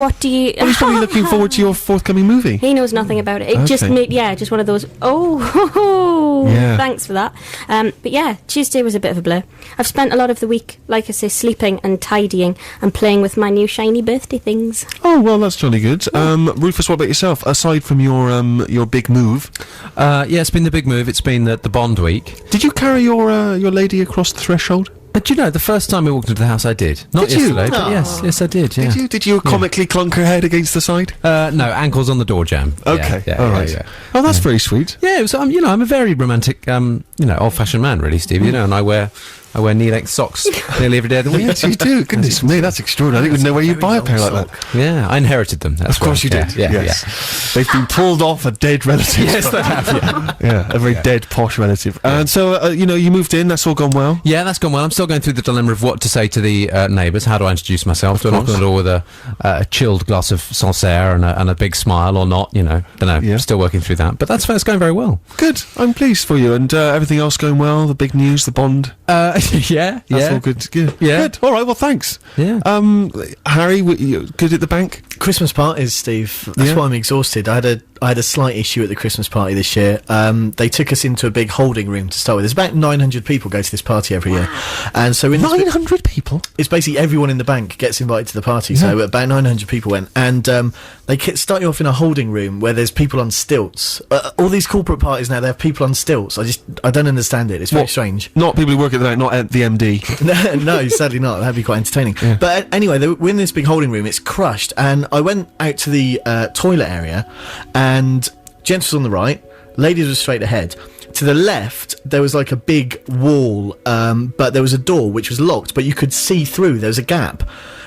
What do you... He's probably looking forward to your forthcoming movie. He knows nothing about it. It Okay. just made, just one of those, Yeah. thanks for that. But yeah, Tuesday was a bit of a blur. I've spent a lot of the week, like I say, sleeping and tidying and playing with my new shiny birthday things. Oh, well, that's jolly good. Rufus, what about yourself? Aside from your big move, Yeah, it's been the big move. It's been the Bond week. did you carry your lady across the threshold? But you know, the first time we walked into the house, I did. Not Did you? yesterday, but yes, I did. Yeah. Did you comically clunk her head against the side? No, ankles on the door jamb. Okay, Yeah, all right. yeah. Oh, that's very sweet. Yeah, it was. I'm a very romantic, old-fashioned man, really, Steve. You know, and I wear knee-length socks nearly every day of the week. Yes, you do. Goodness me, that's extraordinary. I don't even know where you buy a pair like that. Yeah, I inherited them. That's Of course why. you did. Yeah, Yes. They've been pulled off a dead relative. Yes, they have. Yeah. Yeah, a very dead posh relative. And so, you moved in. That's all gone well. Yeah, that's gone well. I'm still going through the dilemma of what to say to the neighbours. How do I introduce myself? Do I knock on the door with a chilled glass of Sancerre and a big smile or not? You know, don't know. Yeah. Still working through that. But that's going very well. Good. I'm pleased for you. And everything else going well. The big news, the Bond. Yeah. That's all good. Good. Yeah. Good. All right. Well, thanks. Yeah. Harry, you good at the bank? Christmas parties, Steve. That's Yeah. why I'm exhausted. I had a slight issue at the Christmas party this year. They took us into a big holding room to start with. There's about 900 people go to this party every year, and so in this 900 people. it's basically everyone in the bank gets invited to the party. So about 900 people went, and they start you off in a holding room where there's people on stilts. All these corporate parties now, they have people on stilts. I don't understand it. It's very strange. Not people who work at the bank, not at the MD. No, sadly not. That'd be quite entertaining. But anyway, we're in this big holding room. It's crushed, and I went out to the toilet area, and gents was on the right, ladies was straight ahead. To the left, there was like a big wall, but there was a door which was locked, but you could see through. There was a gap.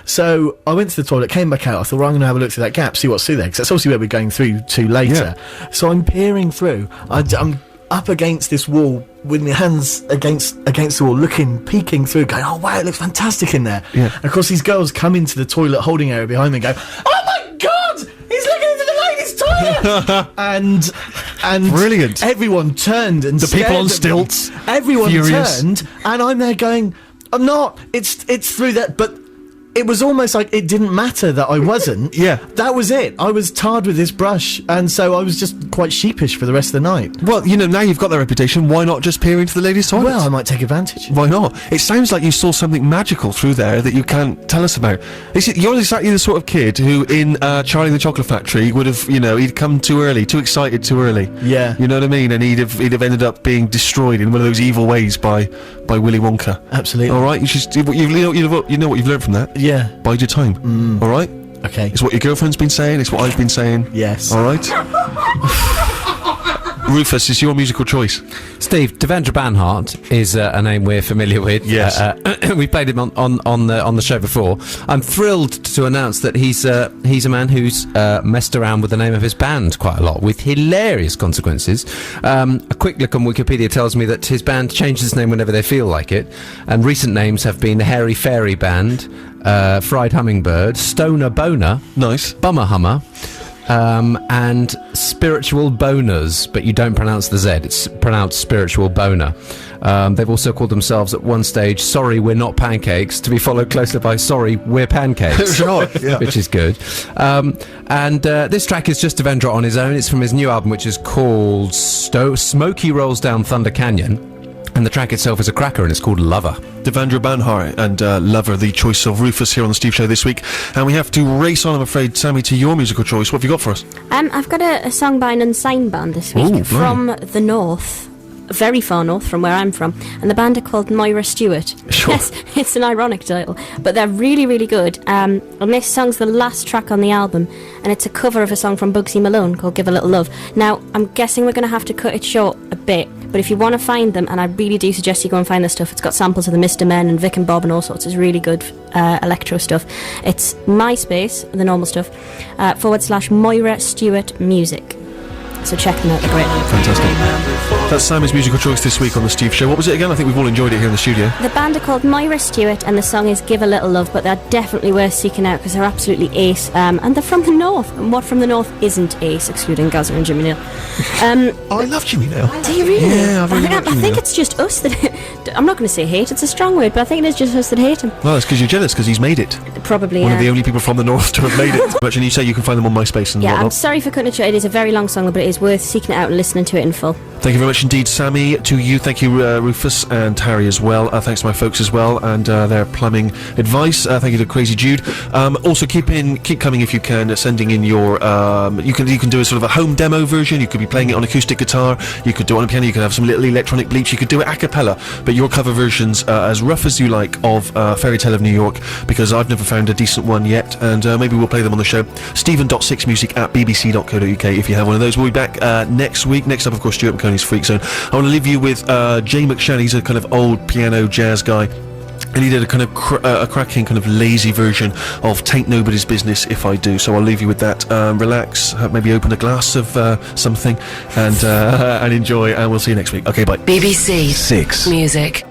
So I went to the toilet, came back out. I thought, well, I'm going to have a look through that gap, see what's through there, because that's obviously where we're going through to later. So I'm peering through. I'm up against this wall with my hands against the wall, peeking through, going, oh wow, it looks fantastic in there. Yeah. And of course, these girls come into the toilet holding area behind me and go, oh my god, he's looking into the ladies' toilet. and Brilliant. Everyone turned and The people stared on at me. stilts, Everyone furious. turned, and I'm there going, I'm not. It's through that, but. It was almost like it didn't matter that I wasn't. Yeah. That was it. I was tarred with this brush, and so I was just quite sheepish for the rest of the night. Well, now you've got that reputation. Why not just peer into the ladies' toilets? Well, I might take advantage. Why not? It sounds like you saw something magical through there that you can't tell us about. You're exactly the sort of kid who, in Charlie and the Chocolate Factory, would have, he'd come too early, too excited too early. Yeah. You know what I mean? And he'd have ended up being destroyed in one of those evil ways by Willy Wonka. Absolutely. All right, you know what you've learned from that. Yeah. Bide your time. All right. Okay. It's what your girlfriend's been saying. It's what I've been saying. Yes. All right. Rufus, it's your musical choice. Steve, Devendra Banhart is a name we're familiar with. Yes. We played him on the show before. I'm thrilled to announce that he's a man who's messed around with the name of his band quite a lot, with hilarious consequences. A quick look on Wikipedia tells me that his band changes its name whenever they feel like it, and recent names have been the Hairy Fairy Band, Fried Hummingbird, Stoner Boner, Nice. Bummer Hummer, and Spiritual Boners, but you don't pronounce the Z, it's pronounced Spiritual Boner. They've also called themselves at one stage Sorry We're Not Pancakes, to be followed closely by Sorry We're Pancakes. Right, yeah. Which is good. And this track is just Devendra on his own. It's from his new album, which is called Smokey Rolls Down Thunder Canyon. And the track itself is a cracker, and it's called Lover. Devendra Banhart and Lover, the choice of Rufus here on the Steve Show this week. And we have to race on, I'm afraid, Sammy, to your musical choice. What have you got for us? I've got a song by an unsigned band this week. Ooh, from the north. Very far north from where I'm from, and the band are called Moira Stewart. Sure. Yes, it's an ironic title, but they're really, really good. And this song's the last track on the album, and it's a cover of a song from Bugsy Malone called Give a Little Love. Now, I'm guessing we're going to have to cut it short a bit, but if you want to find them, and I really do suggest you go and find this stuff, it's got samples of the Mr. Men and Vic and Bob and all sorts. It's really good electro stuff. It's MySpace, the normal stuff, / Moira Stewart Music. So check them out, they're great. Fantastic. That's Sammy's musical choice this week on The Steve Show. What was it again? I think we've all enjoyed it here in the studio. The band are called Moira Stewart, and the song is Give a Little Love, but they're definitely worth seeking out because they're absolutely ace. And they're from the north, and what from the north isn't ace, excluding Gaza and Jimmy Neal. Oh, I love Jimmy Neal. Do you really? Yeah, I really like I Jimmy think Neal. it's just us that... I'm not going to say hate, it's a strong word, but I think it is just us that hate him. Well, it's because you're jealous, because he's made it. Probably, One yeah. of the only people from the north to have made it. Much, and you say you can find them on MySpace and Yeah, I'm whatnot. sorry for cutting it short. It is a very long song, but it is worth seeking it out and listening to it in full. Thank you very much indeed, Sammy. To you, thank you, Rufus and Harry as well. Thanks to my folks as well and their plumbing advice. Thank you to Crazy Jude. Also, keep coming if you can. Sending in your you can do a sort of a home demo version. You could be playing it on acoustic guitar. You could do it on a piano. You could have some little electronic bleeps. You could do it a cappella. But your cover versions as rough as you like of Fairy Tale of New York, because I've never found a decent one yet, and maybe we'll play them on the show. Stephen.sixmusic@bbc.co.uk if you have one of those. We'll be back next week. Next up, of course, Stuart McConey's Freak Zone. I want to leave you with Jay McShann. He's a kind of old piano jazz guy. And he did a kind of a cracking kind of lazy version of Tain't Nobody's Business If I Do. So I'll leave you with that. Relax, maybe open a glass of something and enjoy, and we'll see you next week. Okay, bye. BBC 6 Music.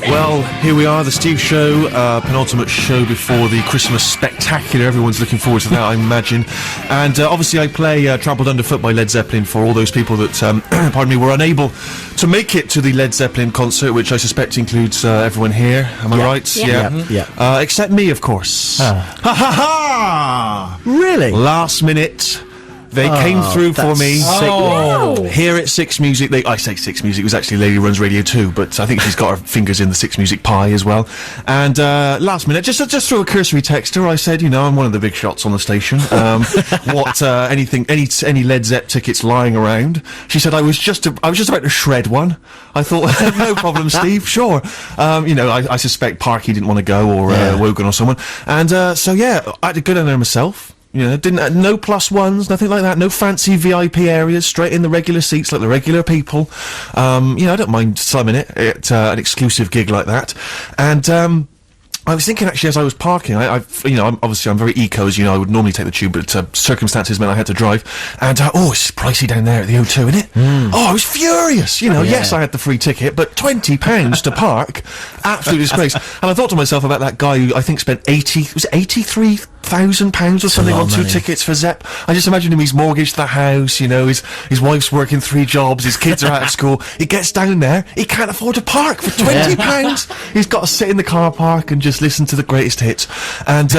Well, here we are, the Steve Show, penultimate show before the Christmas spectacular. Everyone's looking forward to that, I imagine. And obviously I play Trampled Underfoot by Led Zeppelin for all those people that, pardon me, were unable to make it to the Led Zeppelin concert, which I suspect includes everyone here. Am I right? Yeah. Except me, of course. Ha ha ha! Really? Last minute. They came through for that's me. sick. Wow. Here at Six Music, I say Six Music, it was actually Lady Runs Radio 2, but I think she's got her fingers in the Six Music pie as well. And last minute, just through a cursory text to her, I said, I'm one of the big shots on the station. Any Led Zepp tickets lying around? She said I was just about to shred one. I thought, no problem, Steve, sure. I suspect Parky didn't want to go, or Wogan or someone. And so yeah, I had to go down there myself. Didn't no plus ones, nothing like that. No fancy VIP areas, straight in the regular seats like the regular people. I don't mind slumming it at an exclusive gig like that. And I was thinking actually as I was parking, I'm very eco, as you know. I would normally take the tube, but circumstances meant I had to drive. And it's pricey down there at the O2, isn't it? Oh, I was furious. Yes, I had the free ticket, but £20 to park, absolute disgrace. And I thought to myself about that guy who I think spent £83,000 or something on 2 tickets for Zepp. I just imagine him. He's mortgaged the house. His wife's working 3 jobs. His kids are out of school. He gets down there. He can't afford to park for £20. He's got to sit in the car park and just listen to the greatest hits. And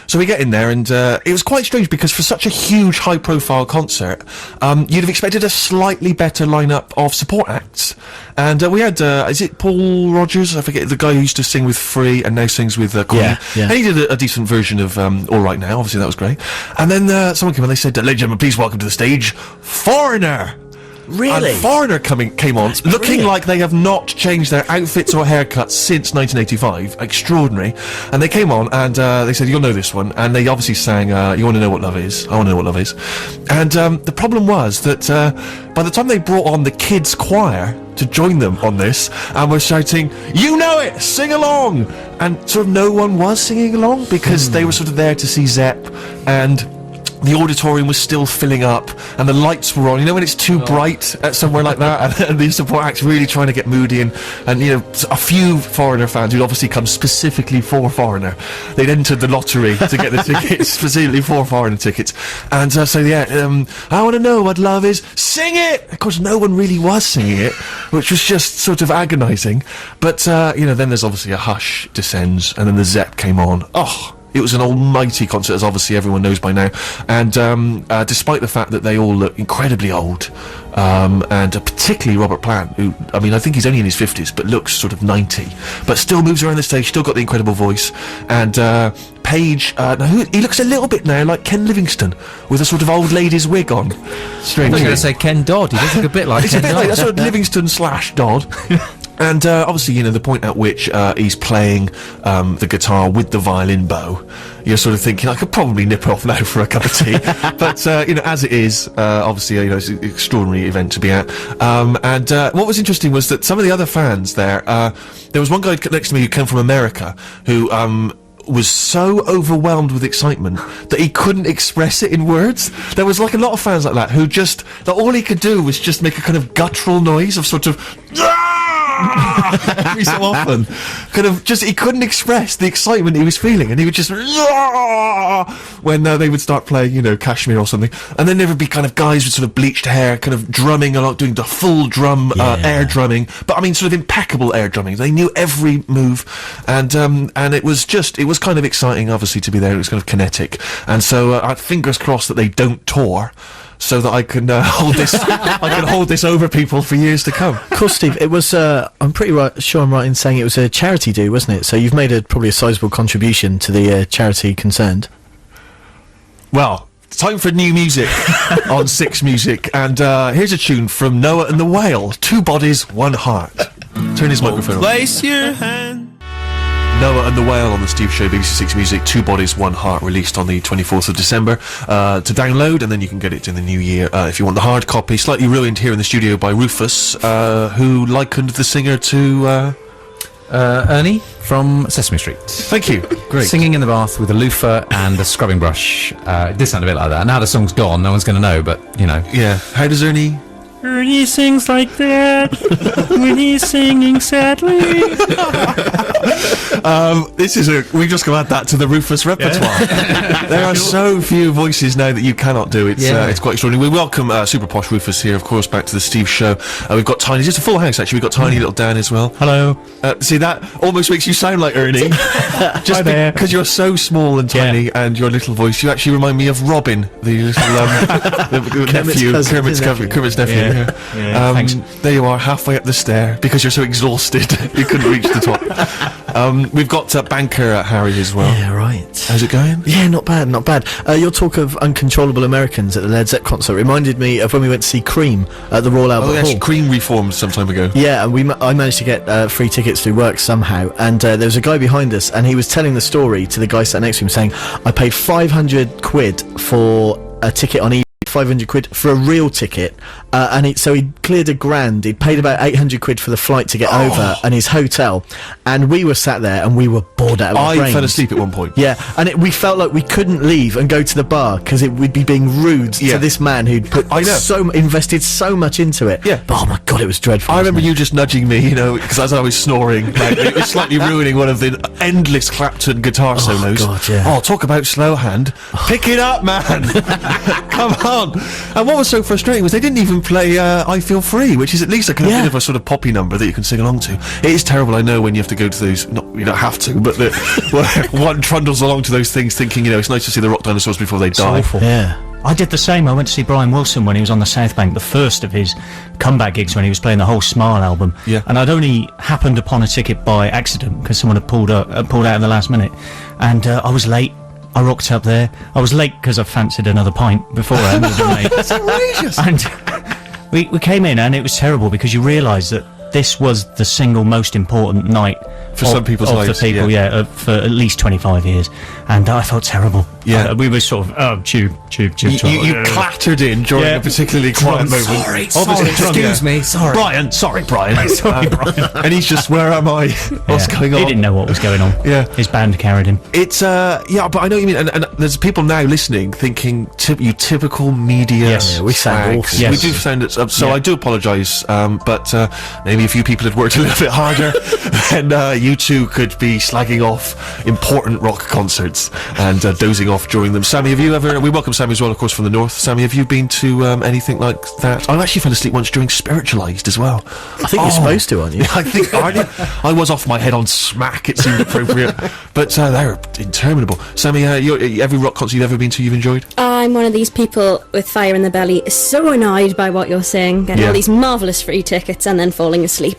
so we get in there, and it was quite strange because for such a huge, high-profile concert, you'd have expected a slightly better lineup of support acts. And we had, is it Paul Rogers? I forget, the guy who used to sing with Free and now sings with Queen. Yeah. And he did a decent version of All Right Now. Obviously, that was great. And then someone came on. They said, "Ladies and gentlemen, please welcome to the stage, Foreigner." Really? And Foreigner came on, looking brilliant. like they have not changed their outfits or haircuts since 1985. Extraordinary. And they came on, and they said, "You'll know this one." And they obviously sang, "You Want to Know What Love Is? I Want to Know What Love Is." And the problem was that by the time they brought on the kids' choir to join them on this, and were shouting, "You know it! Sing along!" And sort of no one was singing along, because they were sort of there to see Zepp, and the auditorium was still filling up, and the lights were on. When it's too bright at somewhere like that, and the support act's really trying to get moody, and a few Foreigner fans who'd obviously come specifically for Foreigner, they'd entered the lottery to get the tickets, specifically for Foreigner tickets. And I want to know what love is. Sing it! Of course, no one really was singing it, which was just sort of agonising. But, then there's obviously a hush descends, and then the Zepp came on. Oh! It was an almighty concert, as obviously everyone knows by now. And despite the fact that they all look incredibly old, and particularly Robert Plant, who, I think he's only in his 50s, but looks sort of 90, but still moves around the stage, still got the incredible voice. And Page, he looks a little bit now like Ken Livingstone, with a sort of old lady's wig on. I was Strangely. going to say Ken Dodd. He does look a bit like It's Ken a bit like Dodd. that sort of Livingstone / Dodd. And obviously, you know, the point at which he's playing the guitar with the violin bow, you're sort of thinking, I could probably nip off now for a cup of tea. But, you know, as it is, obviously, you know, it's an extraordinary event to be at. And what was interesting was that some of the other fans there was one guy next to me who came from America who was so overwhelmed with excitement that he couldn't express it in words. There was like a lot of fans like that who just, that all he could do was just make a kind of guttural noise of sort of every so often, kind of just, he couldn't express the excitement he was feeling, and he would just when they would start playing, you know, Kashmir or something, and then there would be kind of guys with sort of bleached hair kind of drumming a lot, doing the full drum air drumming, but I mean sort of impeccable air drumming. They knew every move, and it was kind of exciting, obviously, to be there. It was kind of kinetic, and so fingers crossed that they don't tour, so that I can hold this. I can hold this over people for years to come. Of course, Steve. It was. I'm pretty sure I'm right in saying it was a charity do, wasn't it? So you've made probably a sizable contribution to the charity concerned. Well, it's time for new music on Six Music, and here's a tune from Noah and the Whale. 2 Bodies, 1 Heart. Turn his microphone on. Place your hand. Noah and the Whale on the Steve Show, BBC Six Music, 2 Bodies, 1 Heart, released on the 24th of December to download, and then you can get it in the new year if you want the hard copy. Slightly ruined here in the studio by Rufus, who likened the singer to Ernie from Sesame Street. Thank you. Great. Singing in the bath with a loofah and a scrubbing brush. It did sound a bit like that. Now the song's gone, no one's going to know, but, you know. Yeah. How does Ernie? Ernie sings like that when he's singing sadly. We've just got to add that to the Rufus repertoire. There are so few voices now that you cannot do. It's quite extraordinary. We welcome Super Posh Rufus here, of course, back to the Steve Show. We've got Tiny, just a full house actually. We've got Tiny Little Dan as well. Hello. See, that almost makes you sound like Ernie. Just because you're so small and tiny, and your little voice, you actually remind me of Robin, the little Kermit's nephew. Yeah. Thanks. There you are, halfway up the stair, because you're so exhausted you couldn't reach the top. We've got banker Harry as well. Yeah, right. How's it going? Yeah, not bad, not bad. Your talk of uncontrollable Americans at the Led Zepp concert reminded me of when we went to see Cream at the Royal Albert Hall. Actually, Cream reformed some time ago. Yeah, and I managed to get free tickets through work somehow, and there was a guy behind us, and he was telling the story to the guy sat next to him, saying, I paid 500 quid for a ticket on eBay, 500 quid for a real ticket, and so he cleared £1,000. He'd paid about 800 quid for the flight to get over and his hotel, and we were sat there and we were bored out of our brains. I fell asleep at one point. Yeah, and we felt like we couldn't leave and go to the bar because we'd be being rude to this man who'd invested so much into it. Yeah. But oh my god, it was dreadful. I remember you just nudging me, you know, because as I was snoring, like, it was slightly ruining one of the endless Clapton guitar solos. God, yeah. Oh, talk about slow hand. Pick it up, man. Come on. And what was so frustrating was they didn't even play I Feel Free, which is at least a kind of bit of a sort of poppy number that you can sing along to. It is terrible, I know, when you have to go to those, you don't have to, but one trundles along to those things thinking, you know, it's nice to see the rock dinosaurs before they die. Awful. Yeah. I did the same. I went to see Brian Wilson when he was on the South Bank, the first of his comeback gigs when he was playing the whole Smile album. Yeah. And I'd only happened upon a ticket by accident because someone had pulled out at the last minute. And I was late. I rocked up there. I was late because I fancied another pint beforehand. That's outrageous. And we came in and it was terrible because you realise that this was the single most important night for some people's lives, for at least 25 years, and I felt terrible. Yeah, we were sort of tube. You clattered in during a particularly quiet moment. Sorry, excuse me. Sorry, Brian. Sorry, Brian. Sorry, Brian. And he's just, where am I? What's going on? He didn't know what was going on. Yeah, his band carried him. It's but I know what you mean. And there's people now listening, thinking, you typical media. Yes, we sound awful. Yes. We do sound so. I do apologise, but maybe a few people had worked a little bit harder, then you two could be slagging off important rock concerts and dozing off during them. Sammy, have you ever? We welcome Sammy as well, of course, from the north. Sammy, have you been to anything like that? I actually fell asleep once during Spiritualised as well. I think you're supposed to, aren't you? I think I was off my head on Smack. It seemed appropriate, but they're interminable. Sammy, every rock concert you've ever been to, you've enjoyed? I'm one of these people with fire in the belly, so annoyed by what you're saying, getting all these marvellous free tickets and then falling asleep.